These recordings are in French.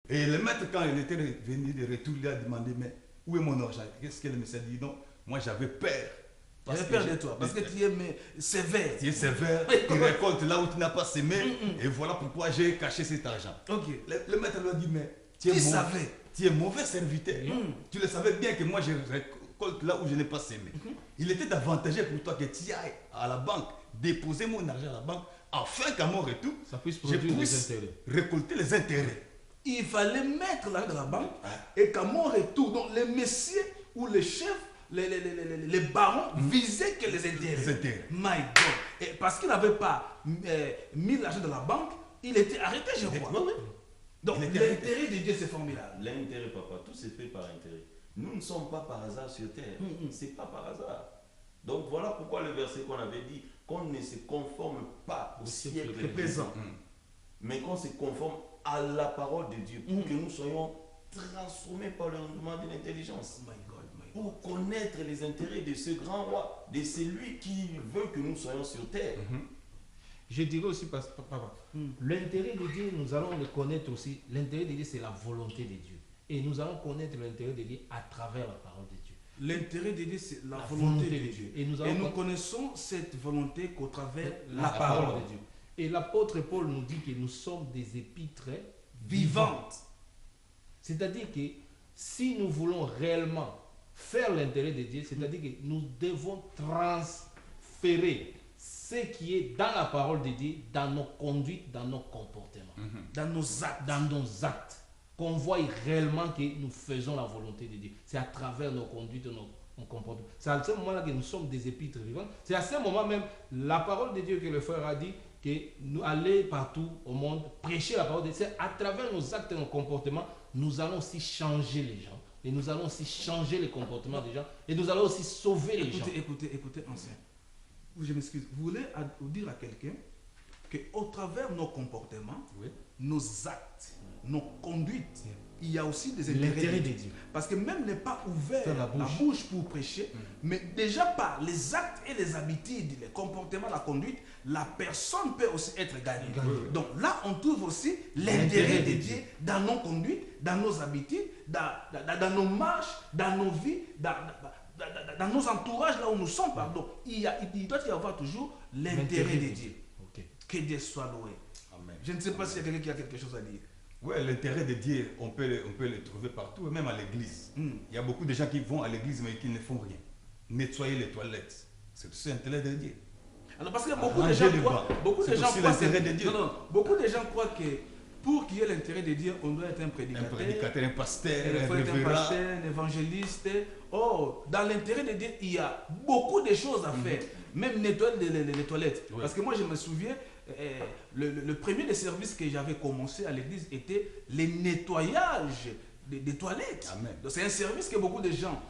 Et le maître, quand il était venu de retour, il a demandé, mais où est mon argent? Qu'est-ce que le monsieur a dit? Non, moi j'avais peur. J'avais peur de toi, parce que tu es sévère. Tu es sévère, tu récoltes là où tu n'as pas semé, et voilà pourquoi j'ai caché cet argent. Ok. Le maître lui a dit, mais Tu savais. tu es mauvais serviteur. Tu le savais bien que moi je récolte là où je n'ai pas semé. Il était avantageux pour toi que tu ailles à la banque, déposer mon argent à la banque, afin qu'à mon retour, Ça puisse je produire des puisse intérêts. récolter les intérêts. Il fallait mettre l'argent dans la banque et qu'à mon retour, donc les messieurs ou les chefs, les barons visaient que les intérêts. Les intérêts. My God. Et parce qu'il n'avait pas mis l'argent dans la banque, il était arrêté, je crois. Oui, oui. Donc Il était arrêté. l'intérêt de Dieu, c'est formidable. L'intérêt, papa, tout se fait par intérêt. Nous ne sommes pas par hasard sur terre. C'est pas par hasard. Donc voilà pourquoi le verset qu'on avait dit, qu'on ne se conforme pas au siècle présent, mais qu'on se conforme à la parole de Dieu pour que nous soyons transformés par le rendement de l'intelligence. My God, my God. Pour connaître les intérêts de ce grand roi, de celui qui veut que nous soyons sur terre. Je dirais aussi, papa, l'intérêt de Dieu, nous allons le connaître aussi. L'intérêt de Dieu, c'est la volonté de Dieu. Et nous allons connaître l'intérêt de Dieu à travers la parole de Dieu. L'intérêt de Dieu, c'est la volonté de Dieu. Et nous, Et nous connaissons cette volonté qu'au travers la parole parole de Dieu. Et l'apôtre Paul nous dit que nous sommes des épîtres vivante. C'est-à-dire que si nous voulons réellement faire l'intérêt de Dieu, c'est-à-dire que nous devons transférer ce qui est dans la parole de Dieu, dans nos conduites, dans nos comportements, Dans nos actes. dans nos actes, qu'on voit réellement que nous faisons la volonté de Dieu. C'est à travers nos conduites, nos comportements. C'est à ce moment-là que nous sommes des épîtres vivantes. C'est à ce moment même, la parole de Dieu que le frère a dit, que nous allons partout au monde, prêcher la parole de Dieu. C'est à travers nos actes et nos comportements, nous allons aussi changer les gens. Et nous allons aussi changer les comportements des gens. Et nous allons aussi sauver les gens. Écoutez, ancien. Je m'excuse. Vous voulez dire à quelqu'un qu'au travers de nos comportements, nos actes, nos conduites, il y a aussi des intérêts de Dieu. Parce que même n'est pas ouvert la bouche pour prêcher, mais déjà par les actes et les habitudes, les comportements, la conduite, la personne peut aussi être gagnée. Donc là, on trouve aussi l'intérêt de Dieu dans nos conduites, dans nos habitudes, dans nos marches, dans nos vies, dans nos entourages, là où nous sommes. Pardon. Il doit y avoir toujours l'intérêt de Dieu. Que Dieu soit loué. Amen. Je ne sais pas s'il y a quelqu'un qui a quelque chose à dire. Oui, l'intérêt de Dieu, on peut le trouver partout, même à l'église. Il y a beaucoup de gens qui vont à l'église mais qui ne font rien. Nettoyer les toilettes, c'est l'intérêt de Dieu. Alors parce que beaucoup de gens croient, beaucoup de gens croient que pour qu'il y ait l'intérêt de Dieu, on doit être un prédicateur, un pasteur, il faut être un pasteur, un évangéliste. Oh, dans l'intérêt de Dieu, il y a beaucoup de choses à faire. Même nettoyer les toilettes. Ouais. Parce que moi, je me souviens, le premier des services que j'avais commencé à l'église était le nettoyage des toilettes. C'est un service que beaucoup de gens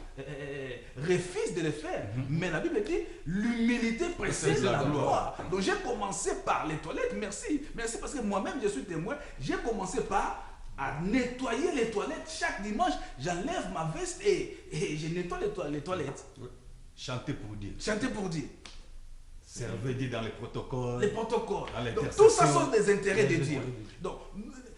refusent de le faire. Mais la Bible dit l'humilité précède la gloire. Donc j'ai commencé par les toilettes. Merci parce que moi-même je suis témoin. J'ai commencé par à nettoyer les toilettes. Chaque dimanche, j'enlève ma veste et je nettoie les toilettes. Chanter pour Dieu. Chanter pour Dieu. Servir Dieu dans les protocoles. Les protocoles. Donc tout ça sont des intérêts de Dieu. Donc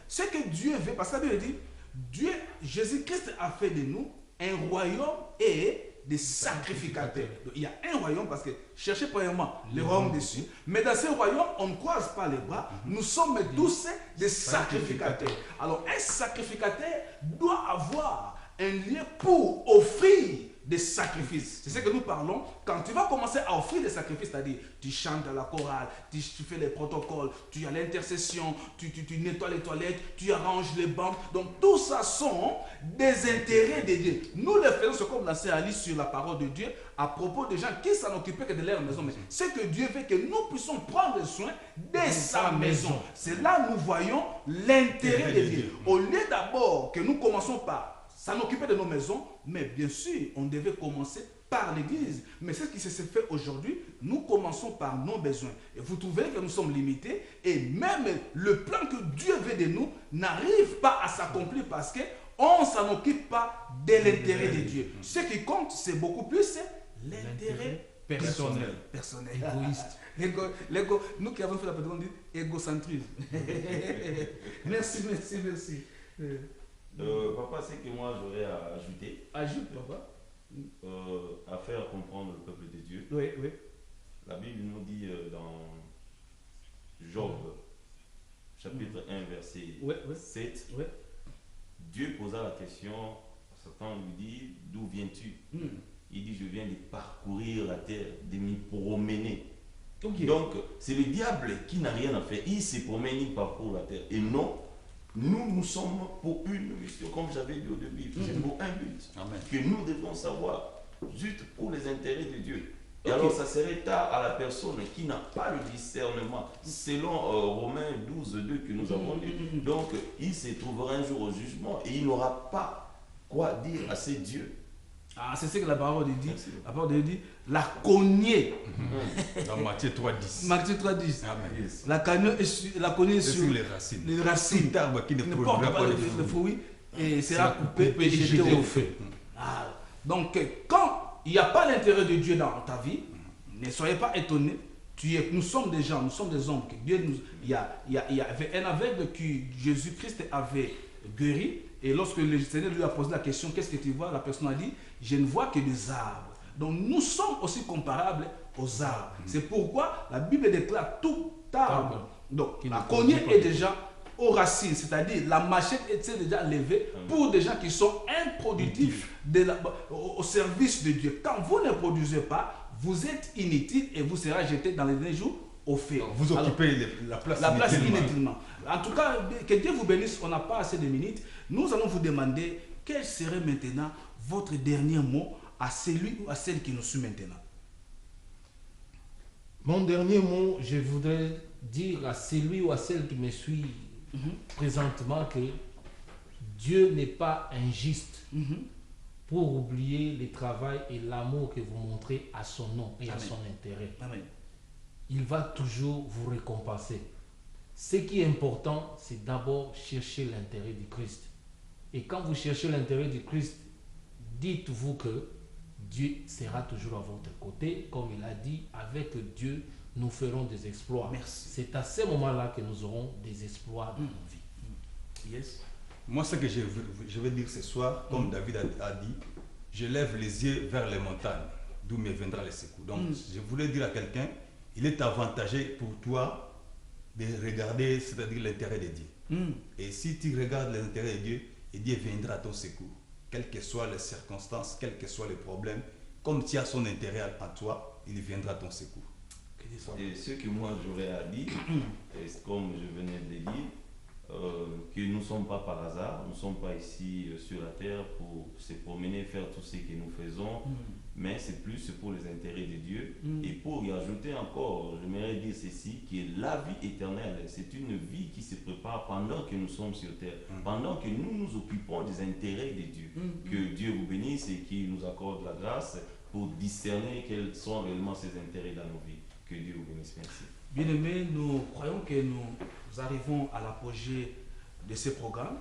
ce que Dieu veut, parce que la Bible dit, Dieu, Jésus-Christ a fait de nous un royaume et des sacrificateurs. Donc, il y a un royaume parce que cherchez premièrement le royaume dessus, mais dans ce royaume, on ne croise pas les bras. Nous sommes tous des sacrificateurs. Alors un sacrificateur doit avoir un lieu pour offrir des sacrifices. C'est ce que nous parlons. Quand tu vas commencer à offrir des sacrifices, c'est-à-dire tu chantes à la chorale, tu fais les protocoles, tu as l'intercession, tu nettoies les toilettes, tu arranges les bancs. Donc tout ça sont des intérêts de Dieu. Nous le faisons, c'est comme la sœur Ali sur la parole de Dieu à propos des gens qui s'en occupaient que de leur maison. Mais c'est que Dieu veut que nous puissions prendre soin de sa maison. C'est là que nous voyons l'intérêt de Dieu. Au lieu d'abord que nous commençons par s'en occuper de nos maisons, mais bien sûr, on devait commencer par l'église. Mais c'est ce qui se fait aujourd'hui. Nous commençons par nos besoins. Et vous trouvez que nous sommes limités. Et même le plan que Dieu veut de nous n'arrive pas à s'accomplir parce qu'on ne s'en occupe pas de l'intérêt de Dieu. Ce qui compte, c'est beaucoup plus l'intérêt personnel. Égoïste. Nous qui avons fait la pédagogie, on dit égocentrisme. Merci. Papa, c'est que moi j'aurais à ajouter, Ajoute, papa. à faire comprendre le peuple de Dieu. Oui, oui. La Bible nous dit dans Job, chapitre 1, verset Ouais, ouais. 7, Ouais. Dieu posa la question, Satan lui dit, d'où viens-tu? Il dit, je viens de parcourir la terre, de m'y promener. Ok. Donc, c'est le diable qui n'a rien à faire. Il se promène, il parcourt la terre. Et non, nous sommes pour une mission, comme j'avais dit au début, c'est pour un but. Amen. Que nous devons savoir, juste pour les intérêts de Dieu. Et Ok. alors, ça serait tard à la personne qui n'a pas le discernement, selon Romains 12, 2 que nous avons lu. Donc, il se trouvera un jour au jugement et il n'aura pas quoi dire à ses dieux. Ah, c'est ce que la parole dit. Merci. La parole dit, la cognée. Dans Matthieu 3:10. Matthieu 3:10. Amen. Yes. La cognée C'est sur sur les racines. les racines. Tout arbre qui ne Ne porte produira pas pas de de fruits. fruits et sera coupé coupé et et jeté jeté au au feu. feu. Ah, donc, quand il n'y a pas l'intérêt de Dieu dans ta vie, ne soyez pas étonnés. Nous sommes des gens, nous sommes des hommes. Que Dieu nous, il y avait un aveugle que Jésus-Christ avait guéri. Et lorsque le Seigneur lui a posé la question, qu'est-ce que tu vois? La personne a dit, je ne vois que des arbres. Donc nous sommes aussi comparables aux arbres. C'est pourquoi la Bible déclare tout arbre. Donc Qui la ne cognée produit pas est de déjà aux racines, c'est-à-dire la machette est déjà levée pour des gens qui sont improductifs au service de Dieu. Quand vous ne produisez pas, vous êtes inutile et vous serez jeté dans les derniers jours au feu. Vous Alors, occupez la place inutilement. inutilement. En tout cas, que Dieu vous bénisse, on n'a pas assez de minutes. Nous allons vous demander quel serait maintenant votre dernier mot à celui ou à celle qui nous suit maintenant. Mon dernier mot, je voudrais dire à celui ou à celle qui me suit présentement que Dieu n'est pas injuste pour oublier le travail et l'amour que vous montrez à son nom et à Amen. son intérêt. Amen. Il va toujours vous récompenser. Ce qui est important, c'est d'abord chercher l'intérêt du Christ. Et quand vous cherchez l'intérêt du Christ, dites-vous que Dieu sera toujours à votre côté. Comme il a dit, avec Dieu, nous ferons des exploits. Merci. C'est à ce moment-là que nous aurons des exploits dans nos vies. Yes. Moi, ce que je veux dire ce soir, comme David a dit, je lève les yeux vers les montagnes, d'où me viendra le secours. Donc, je voulais dire à quelqu'un, il est avantagé pour toi de regarder, c'est-à-dire l'intérêt de Dieu. Et si tu regardes l'intérêt de Dieu, et Dieu viendra à ton secours. Quelles que soient les circonstances, quels que soient les problèmes, comme tu as son intérêt à toi, il viendra à ton secours. Et ce que moi j'aurais à dire, et comme je venais de le dire, que nous ne sommes pas par hasard, nous ne sommes pas ici sur la terre pour se promener, faire tout ce que nous faisons, mais c'est plus pour les intérêts de Dieu. Et pour y ajouter encore, j'aimerais dire ceci, que la vie éternelle, c'est une vie qui se prépare pendant que nous sommes sur terre, pendant que nous nous occupons des intérêts de Dieu. Que Dieu vous bénisse et qu'il nous accorde la grâce pour discerner quels sont réellement ses intérêts dans nos vies. Que Dieu vous bénisse. Merci. Bien-aimés, nous croyons que nous arrivons à l'apogée de ce programme.